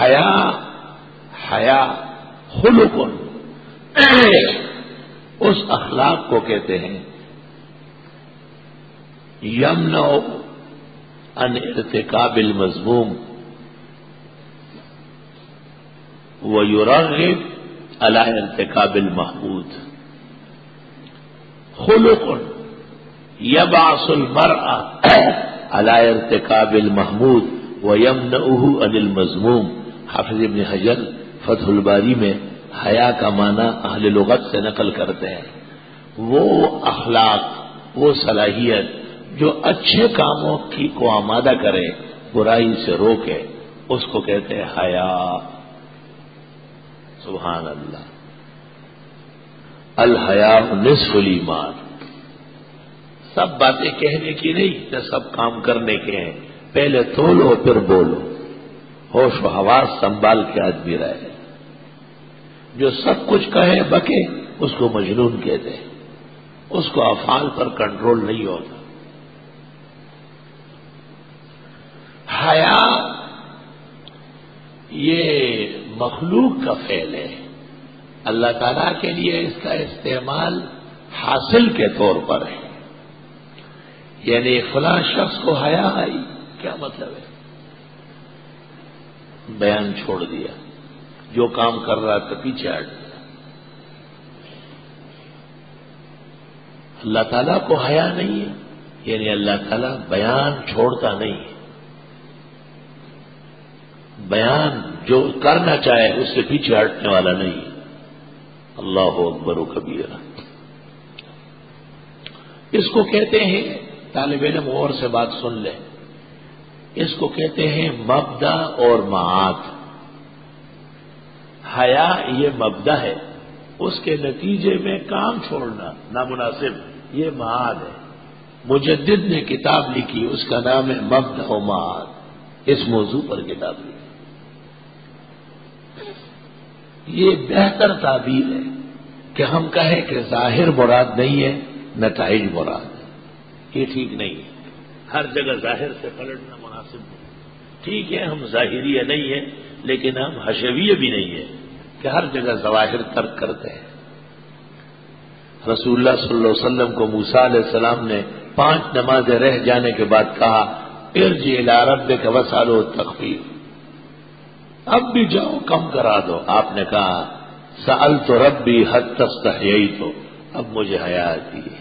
حیا خلق، اس اخلاق کو کہتے ہیں یمنع عن ارتکاب المذموم ویرغب علی ارتکاب المحمود. خلق یبعث المرء علی ارتکاب المحمود ویمنعه عن المذموم. حافظ ابن حجر فتح الباری میں حیا کا معنی اہل لغت سے نقل کرتے ہیں وہ اخلاق، وہ صلاحیت جو اچھے کاموں کی کو آمادہ کرے، برائی سے روکے، اس کو کہتے ہیں حیا. سبحان اللہ. الحیاء نصف الایمان. سب باتیں کہنے کی نہیں کہ سب کام کرنے کے ہیں، پہلے تولو پھر بولو. ہوش و حواس سنبھال کے آدمی رہے. جو سب کچھ کہے بکے اس کو مجنون کہتے ہیں، اس کو افعال پر کنٹرول نہیں ہوتا. حیا یہ مخلوق کا فعل ہے، اللہ تعالیٰ کے لیے اس کا استعمال حاصل کے طور پر ہے. یعنی فلاں شخص کو حیا آئی، کیا مطلب ہے؟ بیان چھوڑ دیا، جو کام کر رہا تھا پیچھے ہٹ دیا. اللہ تعالیٰ کو حیا نہیں ہے، یعنی اللہ تعالیٰ بیان چھوڑتا نہیں ہے. بیان جو کرنا چاہے اس سے پیچھے ہٹنے والا نہیں. اللہ اکبر و کبیرہ. اس کو کہتے ہیں، طالب علم اور سے بات سن لیں، اس کو کہتے ہیں مبدا اور معاد. حیا یہ مبدا ہے، اس کے نتیجے میں کام چھوڑنا نامناسب، یہ معاد ہے. مجدد نے کتاب لکھی، اس کا نام ہے مبدا و معاد. اس موضوع پر کتاب لکھی. یہ بہتر تعبیر ہے کہ ہم کہیں کہ ظاہر مراد نہیں ہے، نتائج مراد ہے. یہ ٹھیک نہیں ہے. ہر جگہ ظاہر سے پلٹنا مناسب نہیں. ٹھیک ہے ہم ظاہریہ نہیں ہیں، لیکن ہم حشویہ بھی نہیں ہیں کہ ہر جگہ ظواہر ترک کرتے ہیں. رسول اللہ صلی اللہ علیہ وسلم کو موسیٰ علیہ السلام نے 5 نمازیں رہ جانے کے بعد کہا ارجع الی ربک واسألہ التخفیف، اب بھی جاؤ کم کرا دو. آپ نے کہا سألت ربی حتی استحییت، اب مجھے حیا آتی ہے.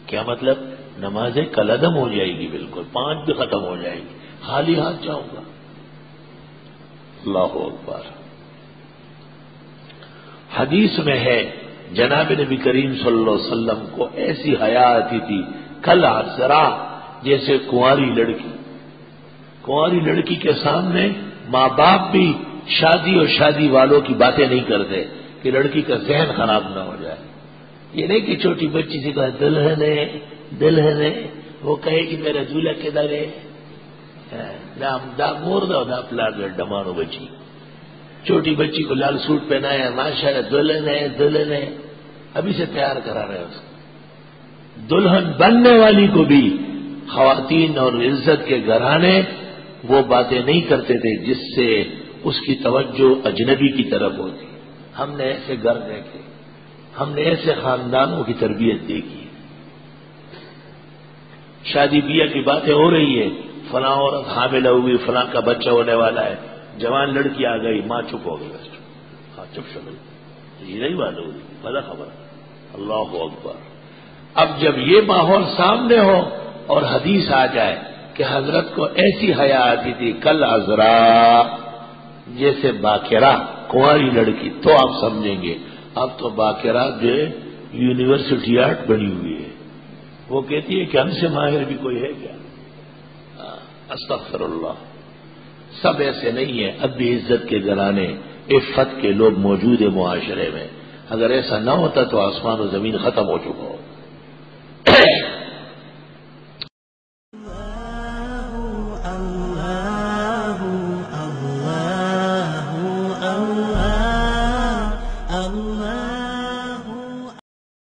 کیا مطلب؟ نمازیں کلعدم ہو جائے گی، بالکل 5 بھی ختم ہو جائے گی، خالی ہاتھ جاؤں گا. اللہ اکبر. حدیث میں ہے جناب نبی کریم صلی اللہ علیہ وسلم کو ایسی حیا آتی تھی کل عذرا، جیسے کنواری لڑکی کے سامنے ماں باپ بھی شادی اور شادی والوں کی باتیں نہیں کرتے کہ لڑکی کا ذہن خراب نہ ہو جائے. یہ نہیں کہ چھوٹی بچی سے کہا دلہن ہے، وہ کہے کہ میرا دولہا کدھر ہے، دا مور دا پلاٹ ڈمانو بچی. چھوٹی بچی کو لال سوٹ پہنایا، ماشاءاللہ دلہن ہے، ابھی سے تیار کرا رہے ہیں اس کو. دلہن بننے والی کو بھی خواتین اور عزت کے گھرانے وہ باتیں نہیں کرتے تھے جس سے اس کی توجہ اجنبی کی طرف ہوتی. ہم نے ایسے گھر دیکھے، ہم نے ایسے خاندانوں کی تربیت دیکھی. شادی بیاہ کی باتیں ہو رہی ہے، فلاں عورت حاملہ ہوئی، فلاں کا بچہ ہونے والا ہے، جوان لڑکی آ گئی، ماں چپ ہو گئی. بس ہاں چپ شو گئی، یہ نہیں بات ہوگی، بڑا خبر. اللہ اکبر. اب جب یہ ماحول سامنے ہو اور حدیث آ جائے کہ حضرت کو ایسی حیا آتی تھی کل عذرا، جیسے باقرہ کنواری لڑکی، تو آپ سمجھیں گے. اب تو باقرہ جو یونیورسٹی آرٹ بنی ہوئی ہے، وہ کہتی ہے کہ ہم سے ماہر بھی کوئی ہے کیا؟ استغفر اللہ. سب ایسے نہیں ہیں. اب بھی عزت کے گھرانے، عفت کے لوگ موجود ہیں معاشرے میں. اگر ایسا نہ ہوتا تو آسمان و زمین ختم ہو چکا ہو.